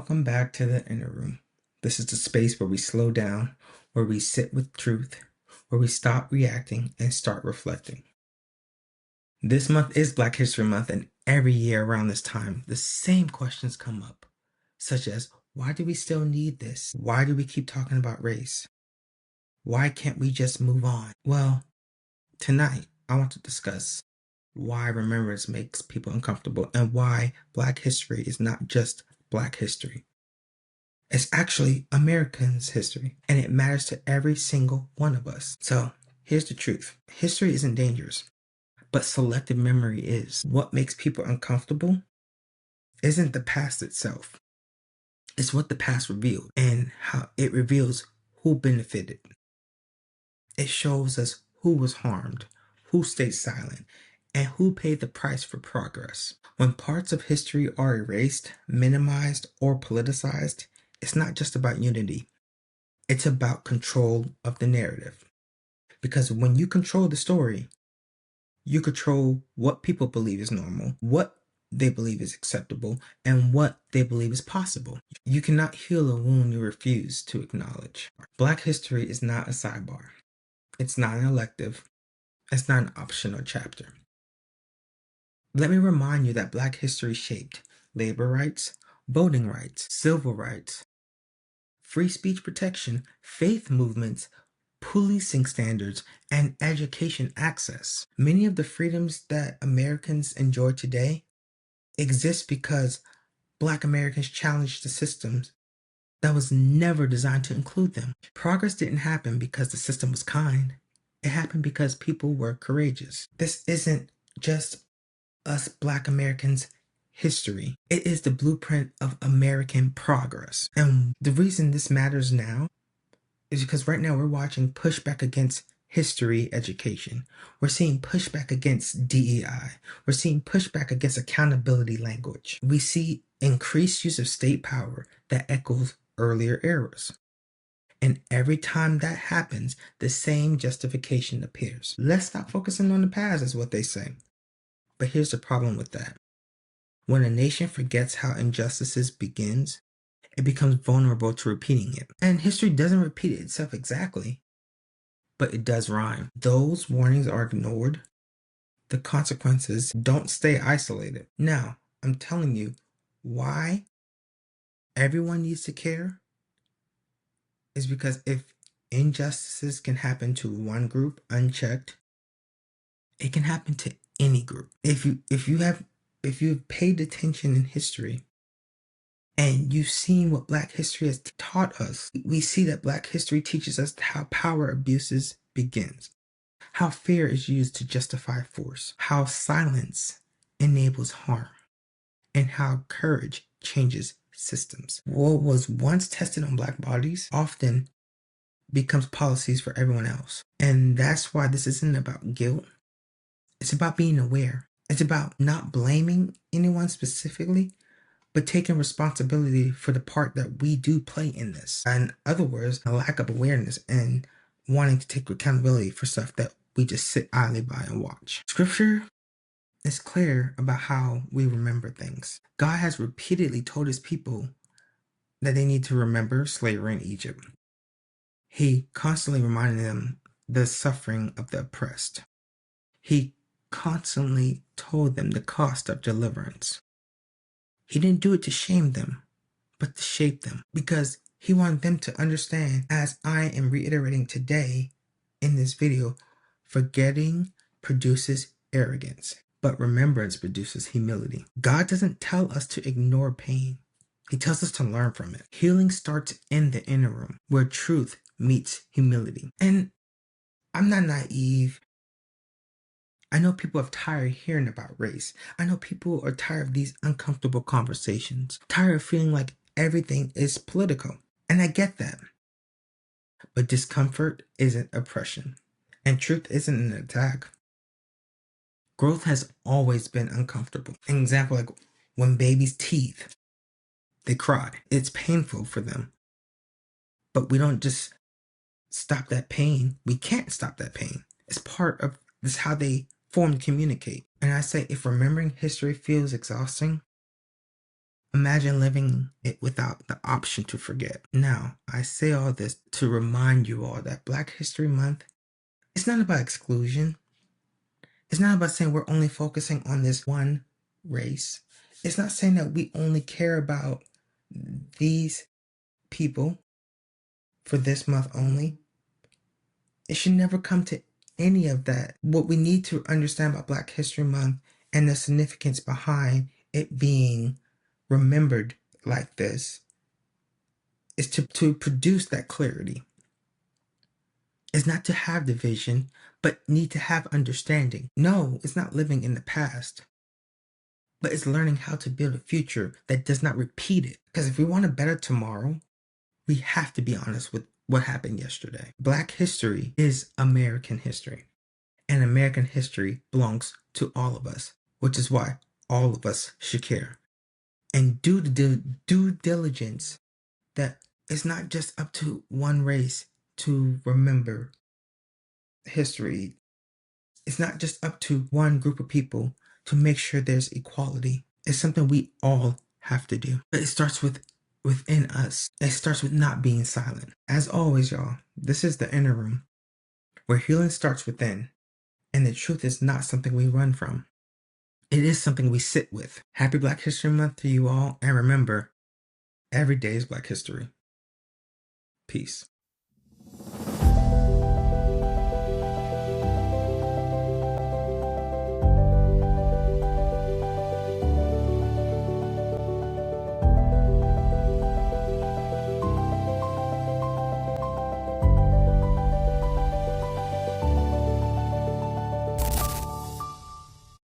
Welcome back to the inner room. This is the space where we slow down, where we sit with truth, where we stop reacting and start reflecting. This month is Black History Month, and every year around this time, the same questions come up, such as, why do we still need this? Why do we keep talking about race? Why can't we just move on? Well, tonight, I want to discuss why remembrance makes people uncomfortable and why Black history is not just Black history. It's actually Americans' history, and it matters to every single one of us. So, here's the truth. History isn't dangerous, but selective memory is. What makes people uncomfortable isn't the past itself. It's what the past revealed and how it reveals who benefited. It shows us who was harmed, who stayed silent, and who paid the price for progress. When parts of history are erased, minimized, or politicized, it's not just about unity. It's about control of the narrative. Because when you control the story, you control what people believe is normal, what they believe is acceptable, and what they believe is possible. You cannot heal a wound you refuse to acknowledge. Black history is not a sidebar. It's not an elective. It's not an optional chapter. Let me remind you that Black history shaped labor rights, voting rights, civil rights, free speech protection, faith movements, policing standards, and education access. Many of the freedoms that Americans enjoy today exist because Black Americans challenged the systems that was never designed to include them. Progress didn't happen because the system was kind. It happened because people were courageous. This isn't just us Black Americans' history. It is the blueprint of American progress. And the reason this matters now is because right now we're watching pushback against history education. We're seeing pushback against DEI. We're seeing pushback against accountability language. We see increased use of state power that echoes earlier eras. And every time that happens, the same justification appears. Let's stop focusing on the past, is what they say. But here's the problem with that. When a nation forgets how injustices begins, it becomes vulnerable to repeating it. And history doesn't repeat itself exactly, but it does rhyme. Those warnings are ignored. The consequences don't stay isolated. Now, I'm telling you why everyone needs to care is because if injustices can happen to one group unchecked, it can happen to any group. If you've paid attention in history and you've seen what Black history has taught us, we see that Black history teaches us how power abuses begins, how fear is used to justify force, how silence enables harm, and how courage changes systems. What was once tested on Black bodies often becomes policies for everyone else. And that's why this isn't about guilt. It's about being aware. It's about not blaming anyone specifically, but taking responsibility for the part that we do play in this. In other words, a lack of awareness and wanting to take accountability for stuff that we just sit idly by and watch. Scripture is clear about how we remember things. God has repeatedly told his people that they need to remember slavery in Egypt. He constantly reminded them the suffering of the oppressed. He constantly told them the cost of deliverance. He didn't do it to shame them, but to shape them, because he wanted them to understand, as I am reiterating today in this video, forgetting produces arrogance, but remembrance produces humility. God doesn't tell us to ignore pain. He tells us to learn from it. Healing starts in the inner room, where truth meets humility. And I'm not naive. I know people are tired of hearing about race. I know people are tired of these uncomfortable conversations, tired of feeling like everything is political. And I get that. But discomfort isn't oppression, and truth isn't an attack. Growth has always been uncomfortable. An example, like when babies' teeth, they cry. It's painful for them. But we don't just stop that pain. We can't stop that pain. It's part of this how they form and communicate. And I say, if remembering history feels exhausting, Imagine living it without the option to forget. Now, I say all this to remind you all that Black History Month, it's not about exclusion. It's not about saying we're only focusing on this one race. It's not saying that we only care about these people for this month only. It should never come to any of that. What we need to understand about Black History Month and the significance behind it being remembered like this is to produce that clarity. It's not to have division, but need to have understanding. No, it's not living in the past, but it's learning how to build a future that does not repeat it. Because if we want a better tomorrow, we have to be honest with what happened yesterday. Black history is American history, and American history belongs to all of us, which is why all of us should care and do the due diligence that it's not just up to one race to remember history. It's not just up to one group of people to make sure there's equality. It's something we all have to do. But it starts within us. It starts with not being silent. As always, y'all, this is the inner room where healing starts within, and the truth is not something we run from. It is something we sit with. Happy Black History Month to you all, and remember, every day is Black History. Peace.